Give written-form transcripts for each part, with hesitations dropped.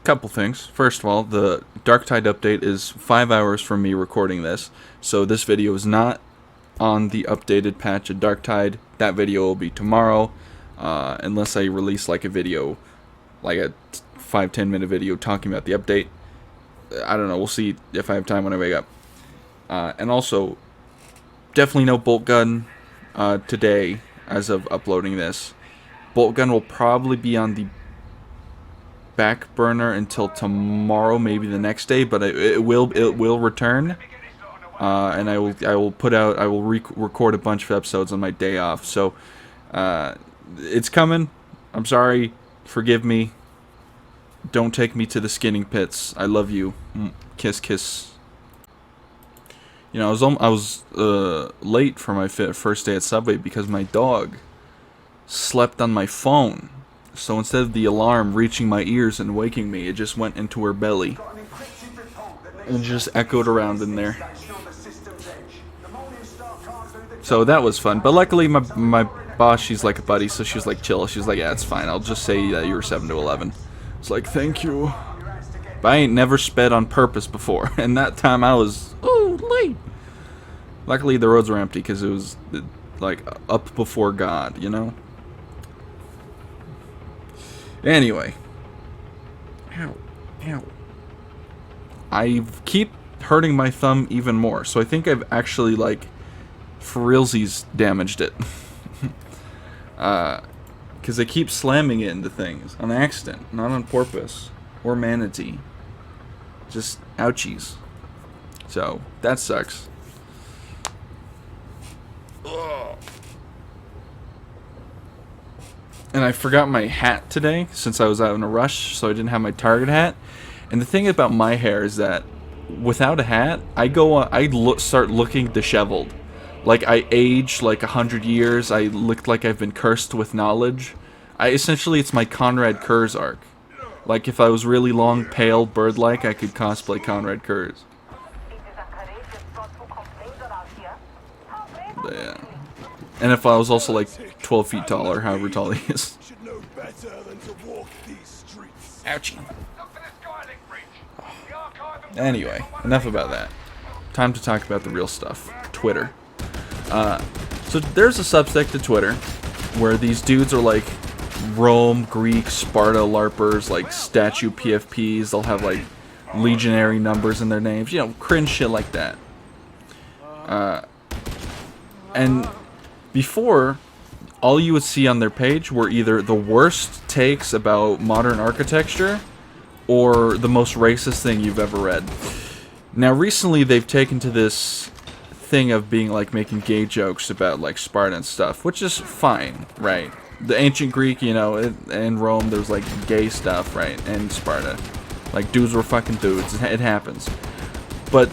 Couple things. First of all, the Darktide update is 5 hours from me recording this, so this video is not on the updated patch of Darktide. That video will be tomorrow, unless I release like a video, like a 5-10 minute video talking about the update. I don't know. We'll see if I have time when I wake up. And also, definitely no bolt gun today as of uploading this. Bolt gun will probably be on the back burner until tomorrow, maybe the next day, but it will return, and I will record a bunch of episodes on my day off. So it's coming. I'm sorry. Forgive me. Don't take me to the skinning pits. I love you. Kiss, kiss. You know, I was late for my first day at Subway because my dog slept on my phone. So instead of the alarm reaching my ears and waking me, it just went into her belly and just echoed around in there. So that was fun. But luckily my boss, she's like a buddy, so she was like chill. She was like, yeah, it's fine. I'll just say that you were 7 to 11. It's like, thank you. But I ain't never sped on purpose before. And that time I was, late. Luckily the roads were empty because it was like up before God, you know? Anyway. Ow. I keep hurting my thumb even more. So I think I've actually, like, for realsies damaged it. Because I keep slamming it into things on accident, not on purpose. Or manatee. Just ouchies. So, that sucks. Ugh. And I forgot my hat today since I was out in a rush, so I didn't have my Target hat. And the thing about my hair is that without a hat, start looking disheveled. Like I age like 100 years. I look like I've been cursed with knowledge. Essentially, it's my Conrad Kurz arc. Like if I was really long, pale, bird-like, I could cosplay Conrad Kurz. But yeah. And if I was also like 12 feet tall or however tall he is. Ouchie. Anyway, enough about that. Time to talk about the real stuff. Twitter. So there's a subsect to Twitter where these dudes are like Rome, Greek, Sparta LARPers, like statue PFPs. They'll have like legionary numbers in their names. You know, cringe shit like that. And before, all you would see on their page were either the worst takes about modern architecture or the most racist thing you've ever read. Now, recently they've taken to this thing of being like making gay jokes about like Sparta and stuff, which is fine, right? The ancient Greek, you know, and Rome, there's like gay stuff, right? And Sparta. Like, dudes were fucking dudes. It happens. But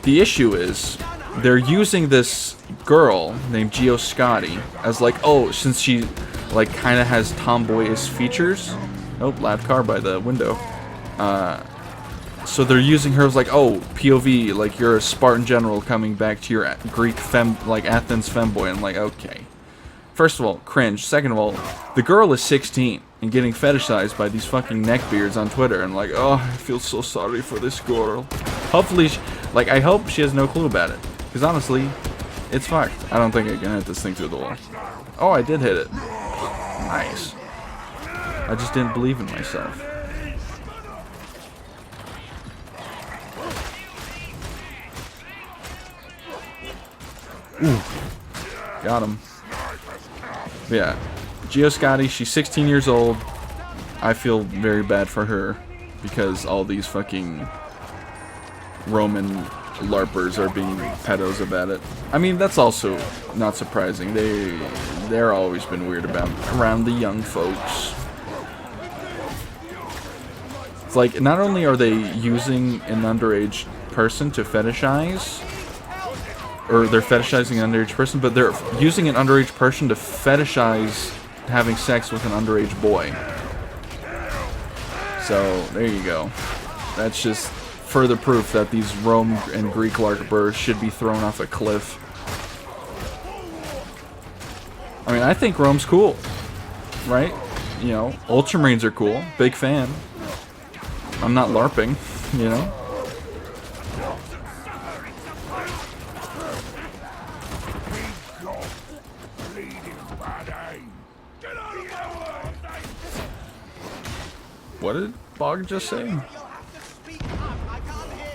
the issue is, they're using this girl named Geo Scotty as like, oh, since she like kind of has tomboyish features. Oh, loud car by the window. So they're using her as like, oh, POV, like you're a Spartan general coming back to your Greek like Athens femboy. I'm like, okay. First of all, cringe. Second of all, the girl is 16 and getting fetishized by these fucking neckbeards on Twitter. And like, oh, I feel so sorry for this girl. Hopefully, I hope she has no clue about it. Because honestly, it's fucked. I don't think I can hit this thing through the wall. Oh, I did hit it. Nice. I just didn't believe in myself. Ooh. Got him. But yeah. Geo Scotty, she's 16 years old. I feel very bad for her because all these fucking Roman LARPers are being pedos about it. I mean, that's also not surprising. They're always been weird about around the young folks. It's like, not only are they using an underage person to fetishize, or they're fetishizing an underage person, but they're using an underage person to fetishize having sex with an underage boy. So, there you go. That's just further proof that these Rome and Greek LARPers should be thrown off a cliff. I mean, I think Rome's cool, right? You know, Ultramarines are cool. Big fan. I'm not LARPing, you know? What did Bog just say? You'll have to speak up. I can't hear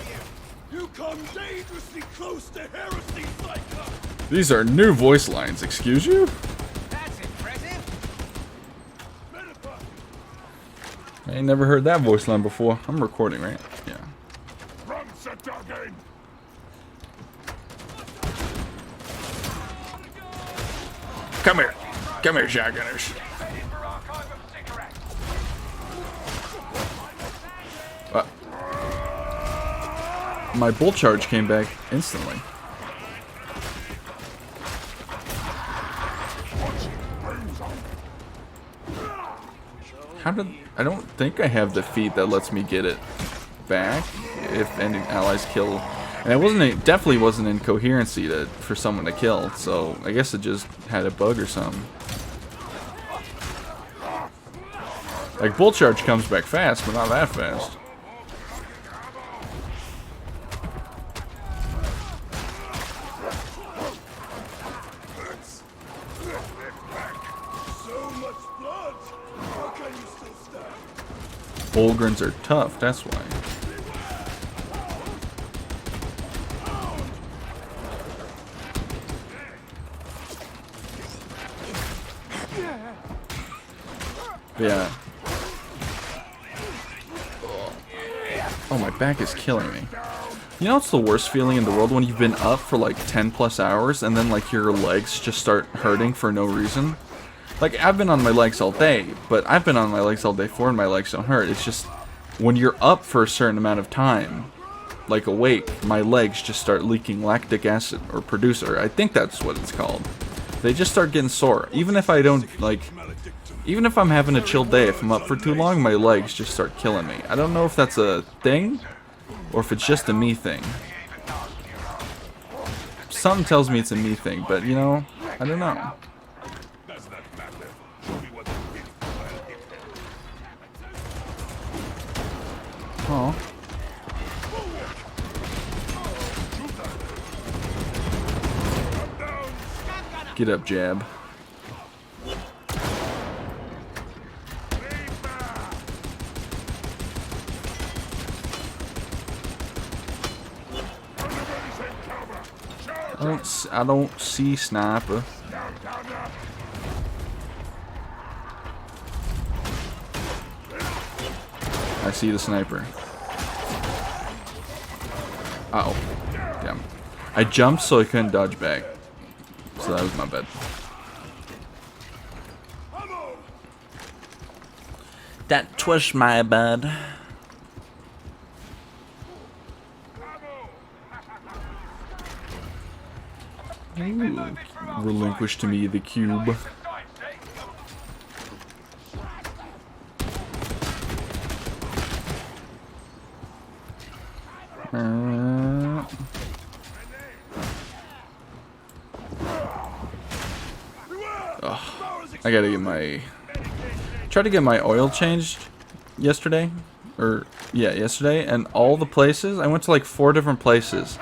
you. You come dangerously close to heresy, Psycho. These are new voice lines, excuse you? That's impressive. I ain't never heard that voice line before. I'm recording, right? Yeah. Come here. Come here, shotgunners. My bolt charge came back instantly. How did... I don't think I have the feat that lets me get it back if any allies kill. And it wasn't... definitely wasn't in coherency for someone to kill. So I guess it just had a bug or something. Like, bolt charge comes back fast, but not that fast. Ogrins are tough, that's why. But yeah. Oh, my back is killing me. You know what's the worst feeling in the world? When you've been up for like 10 plus hours and then like your legs just start hurting for no reason. Like, I've been on my legs all day, but I've been on my legs all day before and my legs don't hurt. It's just, when you're up for a certain amount of time, like awake, my legs just start leaking lactic acid, or producer. I think that's what it's called. They just start getting sore. Even if I don't, like, even if I'm having a chill day, if I'm up for too long, my legs just start killing me. I don't know if that's a thing, or if it's just a me thing. Something tells me it's a me thing, but, you know, I don't know. Oh. Get up, Jab. I don't see sniper. I see the sniper. Uh-oh. Damn. I jumped so I couldn't dodge back. So that was my bad. That was my bad. Ooh. Relinquish to me the cube. I gotta get my... Tried to get my oil changed yesterday. Yesterday. And all the places, I went to like 4 different places.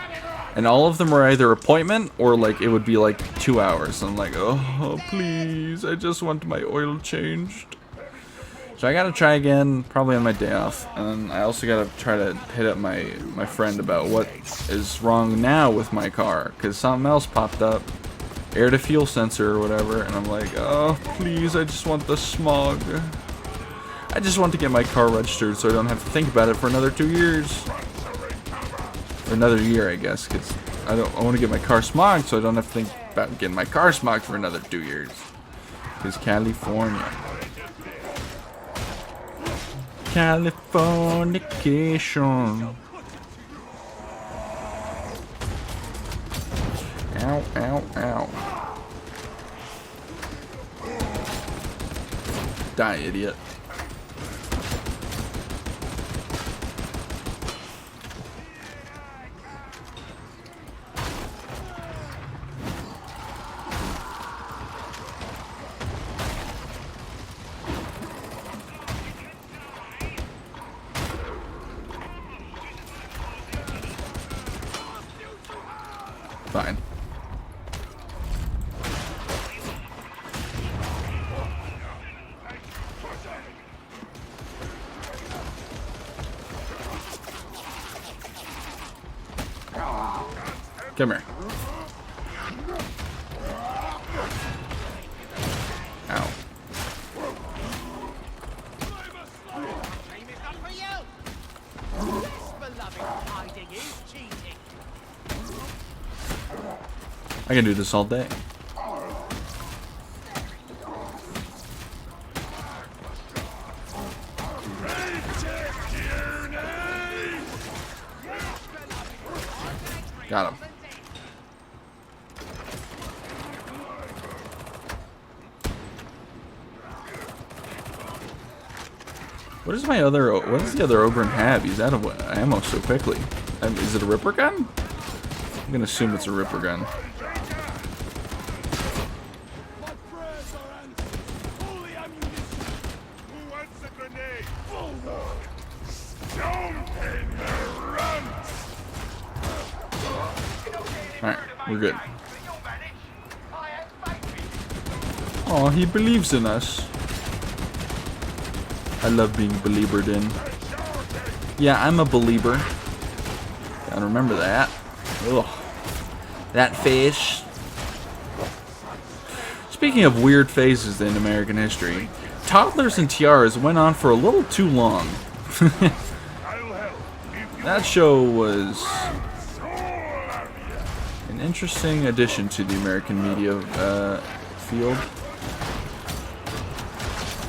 And all of them were either appointment or like it would be like 2 hours. I'm like, oh, please, I just want my oil changed. So I gotta try again, probably on my day off. And I also gotta try to hit up my friend about what is wrong now with my car. Because something else popped up. Air to fuel sensor or whatever. And I'm like, oh, please, I just want the smog. I just want to get my car registered so I don't have to think about it for another 2 years. Or another year, I guess, because I want to get my car smogged so I don't have to think about getting my car smogged for another 2 years. Because California. Californication. Ow, ow, ow. Die, idiot. Fine. Come here. Ow. I can do this all day. Got him. What is my other? What does the other Ogryn have? He's out of ammo so quickly. Is it a Ripper gun? I'm gonna assume it's a Ripper gun. Alright, we're good. Oh, he believes in us. I love being believered in. Yeah, I'm a believer. Gotta remember that. Ugh. That face. Speaking of weird phases in American history, toddlers and tiaras went on for a little too long. That show was an interesting addition to the American media field.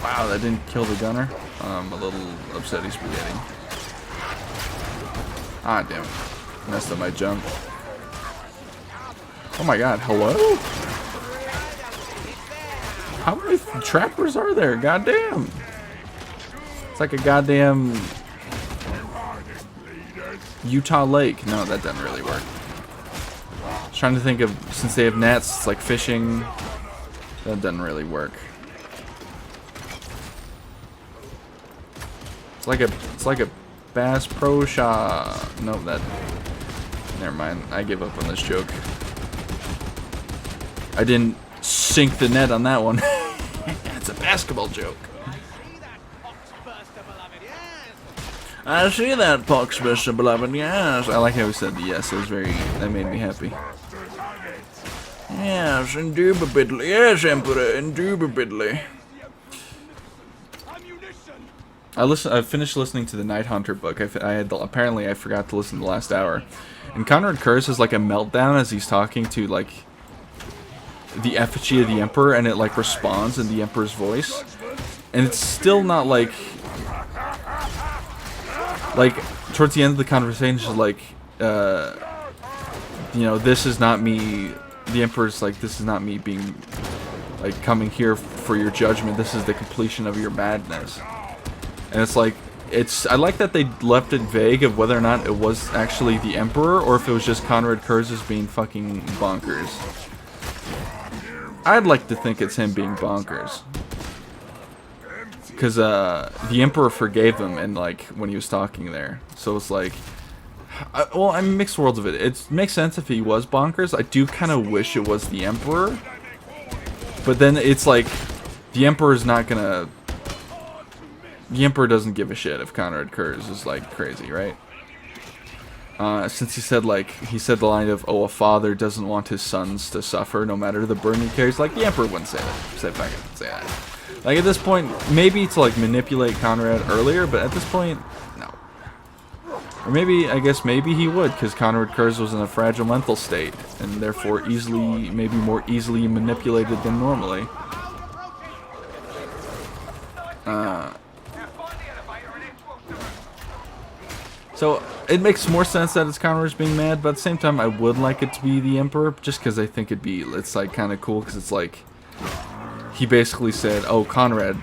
Wow, that didn't kill the gunner. I'm a little upset he's forgetting. Ah, damn it. Messed up my jump. Oh my god, hello? How many trappers are there? Goddamn. It's like a goddamn Utah lake. No, that doesn't really work. I was trying to think of, since they have nets, it's like fishing. That doesn't really work. It's like a Bass Pro Shop. No, that. Never mind. I give up on this joke. I didn't sink the net on that one. It's a basketball joke. I see that, Poxbuster, beloved. Yes. I like how he said the yes. It was very. That made me happy. Yes, indubitably. Yes, Emperor, indubitably. I finished listening to the Night Hunter book. Apparently I forgot to listen to the last hour, and Conrad Curse is like a meltdown as he's talking to like the effigy of the Emperor, and it like responds in the Emperor's voice, and it's still not like towards the end of the conversation, it's like you know, this is not me. The Emperor's like, this is not me being like coming here for your judgment. This is the completion of your madness. And it's like, I like that they left it vague of whether or not it was actually the Emperor or if it was just Conrad Curses being fucking bonkers. I'd like to think it's him being bonkers. Because the Emperor forgave him and like when he was talking there. So it's like, well, I'm mixed worlds of it. It makes sense if he was bonkers. I do kind of wish it was the Emperor. But then it's like, the Emperor's not gonna... The Emperor doesn't give a shit if Conrad Curse is like crazy, right? Since he said the line of, "Oh, a father doesn't want his sons to suffer, no matter the burden he carries." Like the Emperor wouldn't say that. Say that. Like at this point, maybe to like manipulate Conrad earlier, but at this point, no. Or maybe, I guess, maybe he would, because Conrad Curse was in a fragile mental state, and therefore maybe more easily manipulated than normally. So, it makes more sense that it's Conrad's being mad, but at the same time, I would like it to be the Emperor, just because I think it's like kind of cool, because it's like, he basically said, "Oh, Conrad,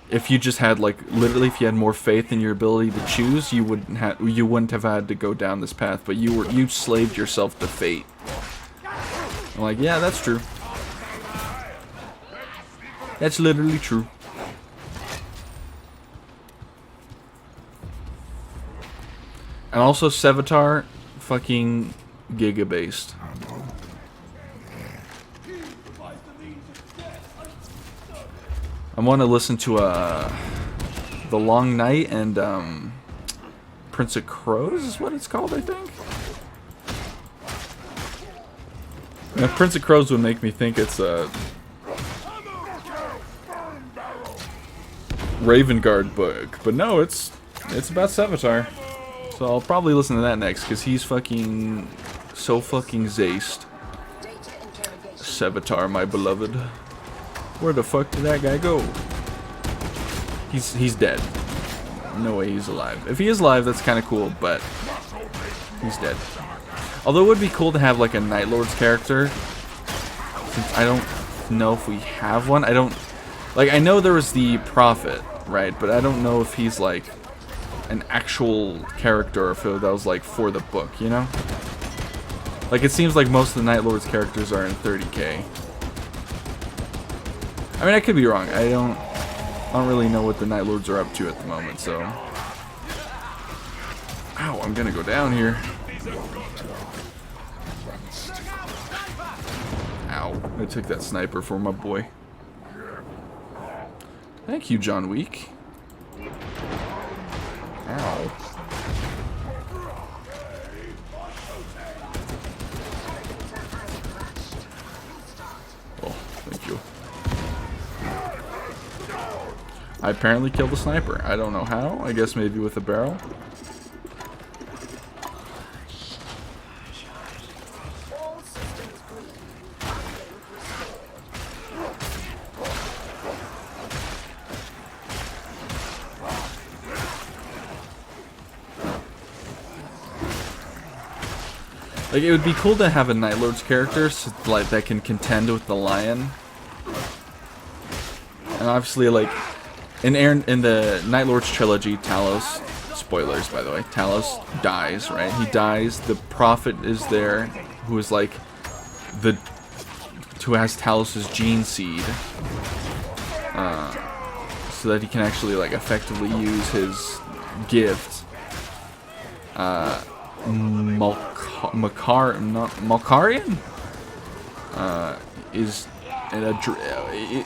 if you just had like, literally, if you had more faith in your ability to choose, you wouldn't have had to go down this path, but you slaved yourself to fate." I'm like, yeah, that's true. That's literally true. And also, Sevatar, fucking Giga-based. I want to listen to The Long Night and Prince of Crows is what it's called, I think. Now, Prince of Crows would make me think it's a Ravengard book, but no, it's about Sevatar. So I'll probably listen to that next because he's fucking so fucking zaced. Sevatar, my beloved. Where the fuck did that guy go? He's dead. No way he's alive. If he is alive, that's kind of cool, but he's dead. Although it would be cool to have like a Night Lord's character. Since I don't know if we have one. I don't... Like, I know there was the Prophet, right? But I don't know if he's like an actual character or if that was like for the book, you know? Like, it seems like most of the Night Lord's characters are in 30k. I mean, I could be wrong. I don't really know what the Night Lords are up to at the moment, so... Ow, I'm gonna go down here. Ow, I took that sniper for my boy. Thank you, John Wick. Ow. Oh, thank you. I apparently killed the sniper. I don't know how. I guess maybe with a barrel. Like, it would be cool to have a Night Lord's character so, like, that can contend with the Lion. And obviously, like, in the Night Lord's trilogy, Talos, spoilers by the way, Talos dies, right? He dies. The Prophet is there, who is like who has Talos' gene seed, so that he can actually like effectively use his gift. Malkarian is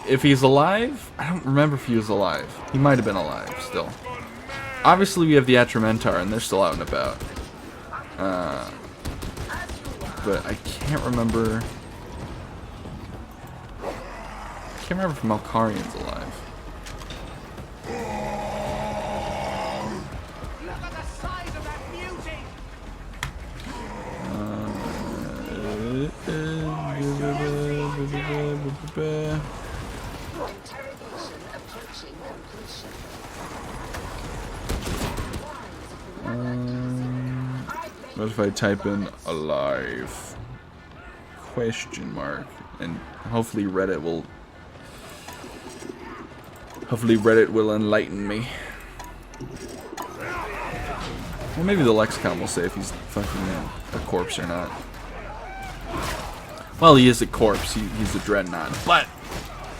if he's alive. I don't remember if he was alive. He might have been alive still. Obviously, we have the Atramentar, and they're still out and about. But I can't remember. I can't remember if Malkarian's alive. What if I type in alive? Question mark. And hopefully Reddit will enlighten me. Well, maybe the lexicon will say if he's fucking a corpse or not. Well, he is a corpse. He's a dreadnought. But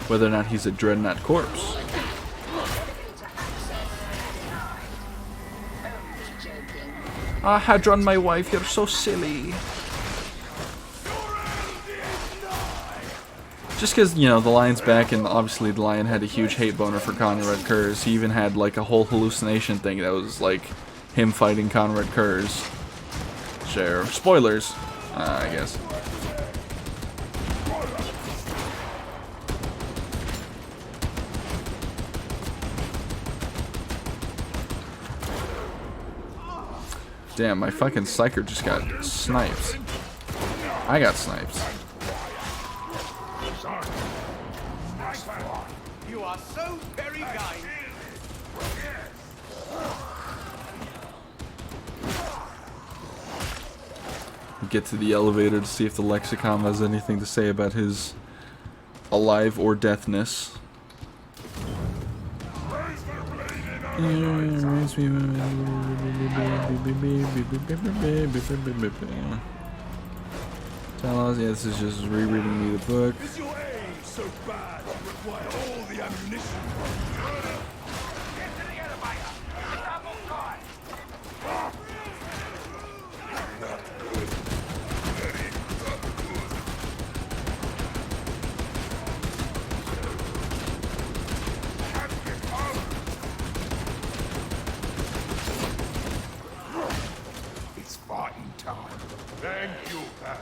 whether or not he's a dreadnought corpse. Ah, Hadron, my wife, you're so silly. Just because, you know, the Lion's back, and obviously the Lion had a huge hate boner for Conrad Kurz. He even had, like, a whole hallucination thing that was, like, him fighting Conrad Kurz. Sure. Spoilers, I guess. Damn, my fucking psyker just got sniped. I got sniped. You are so very kind. Get to the elevator to see if the lexicon has anything to say about his alive or deathness. Talos, yeah, this is just rereading me the book. Is your aim so bad you require all the ammunition? Get to the elevator. Double time. Thank you, pal.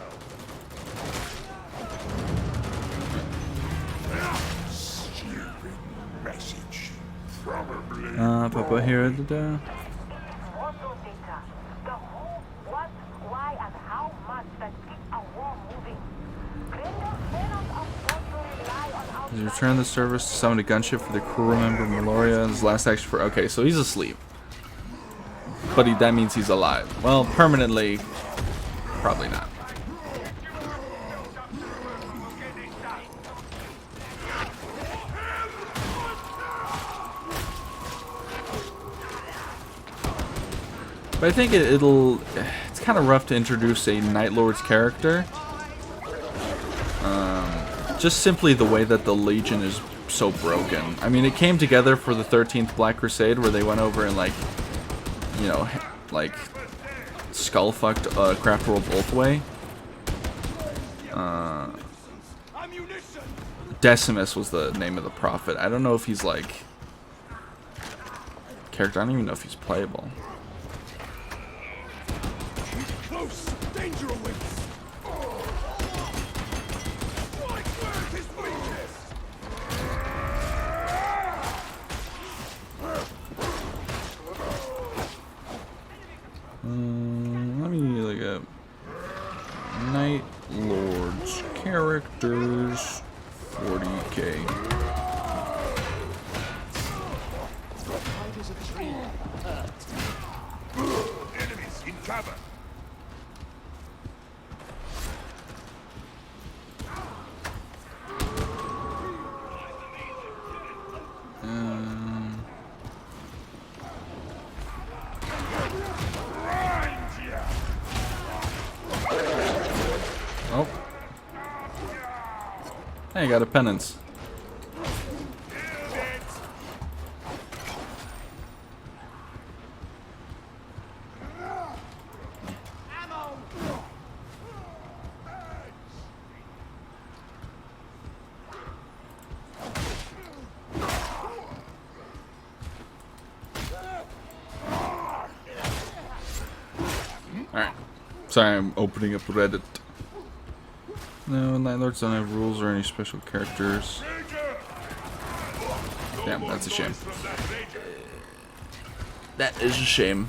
Stupid message. Probably. Papa here. Photo data. The who, what, why, and how much that keep a war moving. Gringos cannot afford to rely on He's outside. returned the service to summon a gunship for the crew member Meloria. His last action for. Okay, so he's asleep. But that means he's alive. Well, permanently, probably not. But I think it's kind of rough to introduce a Night Lord's character. Just simply the way that the Legion is so broken. I mean, it came together for the 13th Black Crusade where they went over and, like, you know, like, skull-fucked Craft World Bog-way. Decimus was the name of the prophet. I don't know if he's, like, character. I don't even know if he's playable. Close! Danger awaits! Right where it is weakest! Let me look up Night Lord's characters 40k. Enemies in cover! Oh. Hey, I got a penance. Alright. Sorry, I'm opening up Reddit. No, Night Lords don't have rules or any special characters. Damn, that's a shame. That is a shame.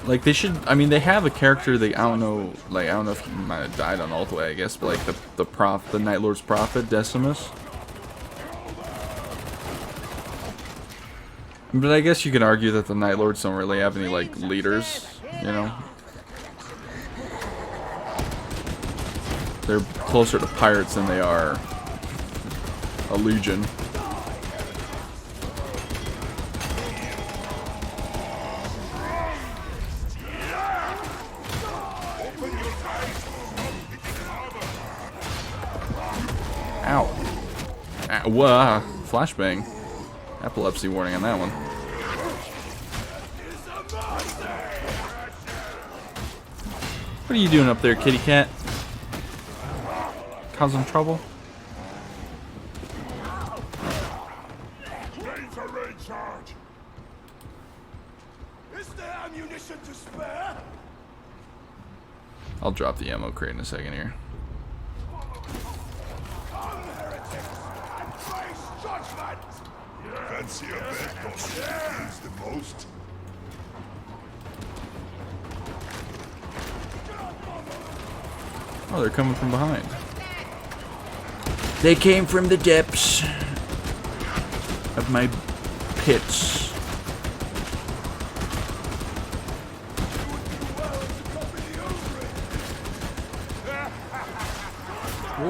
Like, they should, I mean, they have a character that, I don't know if he might have died on all the way, I guess, but like the Night Lord's prophet, Decimus. But I guess you can argue that the Night Lords don't really have any, like, leaders, you know? They're closer to pirates than they are a legion. Ow. Whoa, flashbang. Epilepsy warning on that one. What are you doing up there, kitty cat? Causing trouble? Ready for recharge! Is there ammunition to spare? I'll drop the ammo crate in a second here. Come, heretics, and face judgment! Fancy a bed costume is the most? Oh, they're coming from behind. They came from the depths of my pits.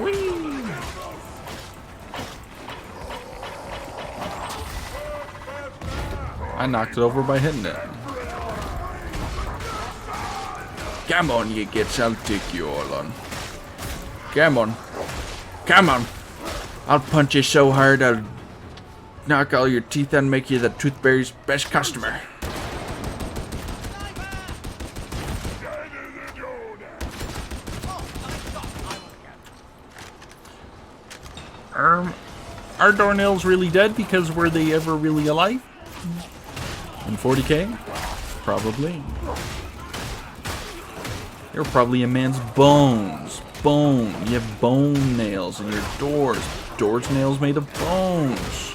Whee! I knocked it over by hitting it. Come on, you gits, I'll take you all on. Come on. Come on. I'll punch you so hard I'll knock all your teeth out and make you the Toothberry's best customer. Are doornails really dead? Because were they ever really alive? In 40k? Probably. They were probably a man's bones. Bone. You have bone nails in your doors. Doors nails made of bones.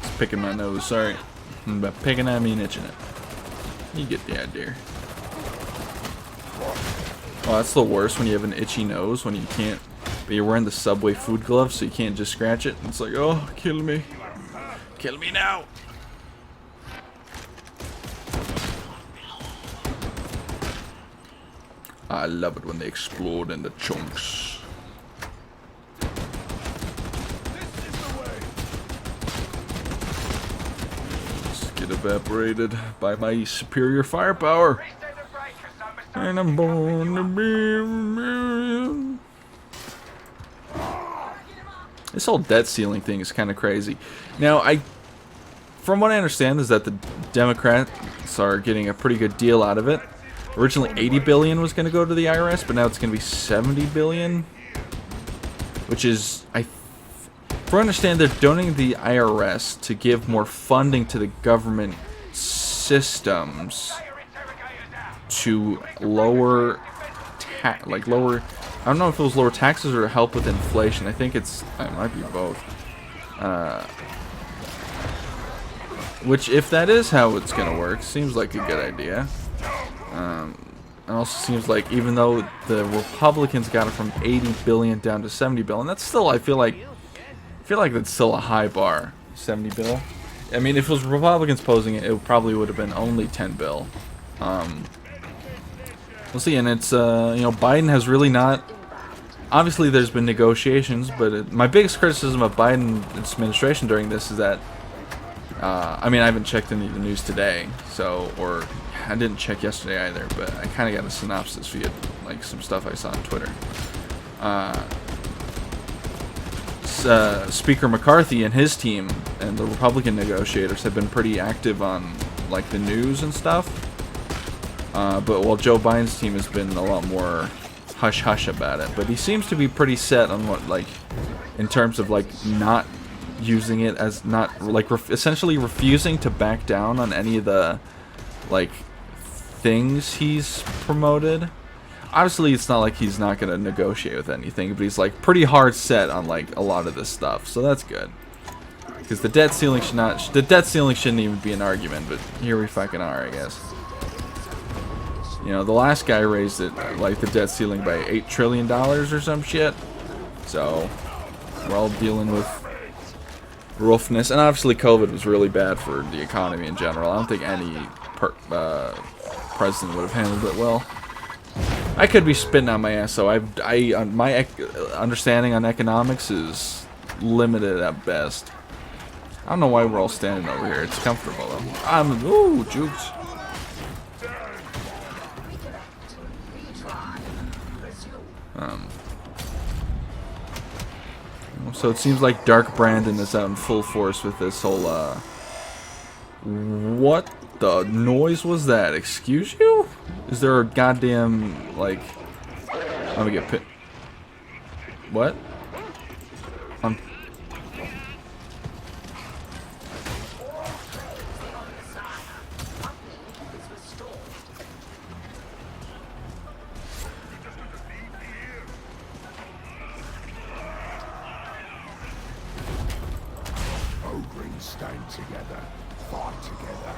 It's picking my nose, sorry. By picking at me and itching it. You get the idea. Oh, that's the worst when you have an itchy nose, when you can't, but you're wearing the Subway food gloves, so you can't just scratch it. It's like, oh, kill me. Kill me now. I love it when they explode into chunks. Just get evaporated by my superior firepower. And I'm born to be. This whole debt ceiling thing is kind of crazy. Now, from what I understand, is that the Democrats are getting a pretty good deal out of it. Originally, 80 billion was going to go to the IRS, but now it's going to be 70 billion, which is, from what I understand, they're donating the IRS to give more funding to the government systems to lower lower. I don't know if it was lower taxes or help with inflation. I think it might be both. Which, if that is how it's gonna work, seems like a good idea. It also seems like even though the Republicans got it from 80 billion down to 70 billion, that's still, I feel like that's still a high bar. 70 bill. I mean, if it was Republicans posing it, it probably would have been only 10 bill. We'll see, and it's, Biden has really not... Obviously, there's been negotiations, but my biggest criticism of Biden's administration during this is that... I mean, I haven't checked any of the news today, or I didn't check yesterday either, but I kind of got a synopsis via, like, some stuff I saw on Twitter. Speaker McCarthy and his team and the Republican negotiators have been pretty active on, like, the news and stuff. But while Joe Biden's team has been a lot more hush-hush about it. But he seems to be pretty set on what, like, in terms of, like, not using it as, not, like, essentially refusing to back down on any of the, like, things he's promoted. Obviously, it's not like he's not going to negotiate with anything, but he's, like, pretty hard set on, like, a lot of this stuff. So that's good. Because the debt ceiling shouldn't even be an argument, but here we fucking are, I guess. You know, the last guy raised it, like, the debt ceiling by $8 trillion or some shit. So, we're all dealing with roughness. And obviously, COVID was really bad for the economy in general. I don't think any president would have handled it well. I could be spitting on my ass, so my understanding on economics is limited at best. I don't know why we're all standing over here. It's comfortable, though. Ooh, jukes. So it seems like Dark Brandon is out in full force with this whole, what the noise was that? Excuse you? Is there a goddamn, like, I'm gonna get pit. What? Ogryn stand together, fight together.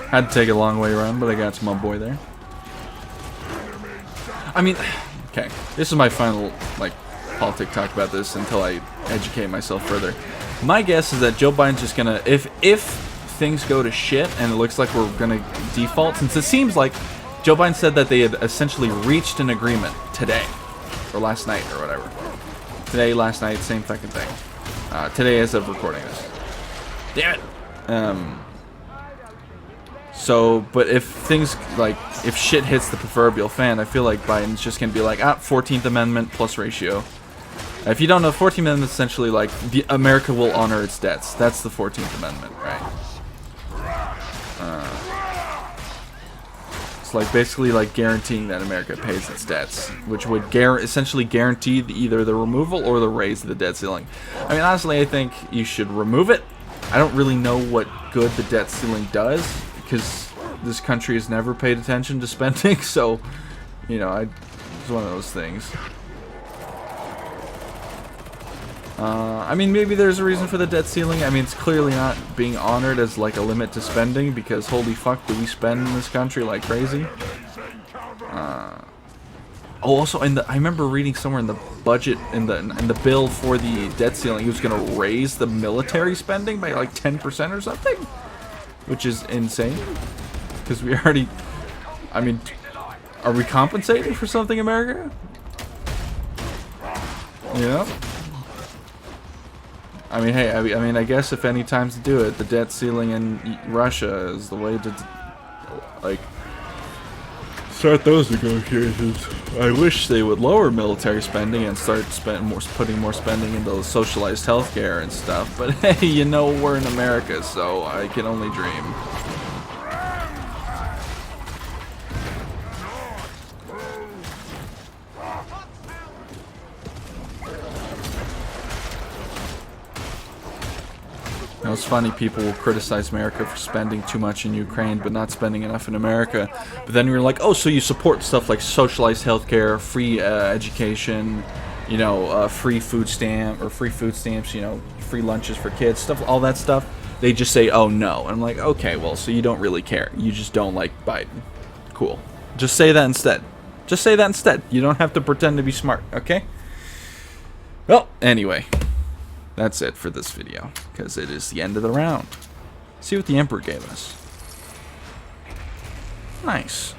Had to take a long way around, but I got to my boy there. I mean, okay, this is my final, like, politic talk about this until I educate myself further. My guess is that Joe Biden's just gonna, if things go to shit and it looks like we're gonna default, since it seems like Joe Biden said that they had essentially reached an agreement today, or last night, or whatever. Today, last night, same fucking thing. Today as of recording this. Damn it! So, but if things, like, if shit hits the proverbial fan, I feel like Biden's just gonna be like, 14th Amendment plus ratio. If you don't know, 14th Amendment is essentially like, America will honor its debts. That's the 14th Amendment, right? It's like basically like guaranteeing that America pays its debts, which would essentially guarantee either the removal or the raise of the debt ceiling. I mean, honestly, I think you should remove it. I don't really know what good the debt ceiling does, because this country has never paid attention to spending, so, you know, it's one of those things. I mean, maybe there's a reason for the debt ceiling. I mean, it's clearly not being honored as like a limit to spending, because holy fuck, do we spend in this country like crazy? Also, I remember reading somewhere in the budget, in the bill for the debt ceiling, he was going to raise the military spending by like 10% or something, which is insane. Because we already, I mean, are we compensating for something, America? Yeah. I mean, hey, I mean, I guess if any time's to do it, the debt ceiling in Russia is the way to, like, start those negotiations. I wish they would lower military spending and start putting more spending into socialized healthcare and stuff. But hey, you know, we're in America, so I can only dream. You know, it's funny, people will criticize America for spending too much in Ukraine but not spending enough in America. But then you're like, oh, so you support stuff like socialized healthcare, free education, you know, free food stamps, you know, free lunches for kids, stuff, all that stuff. They just say, oh, no. And I'm like, okay, well, so you don't really care. You just don't like Biden. Cool. Just say that instead. Just say that instead. You don't have to pretend to be smart, okay? Well, anyway. That's it for this video, because it is the end of the round. See what the Emperor gave us. Nice.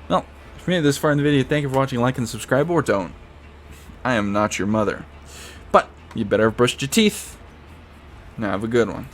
Well, if you made it this far in the video, thank you for watching, like, and subscribe, or don't. I am not your mother. But, you better have brushed your teeth. Now have a good one.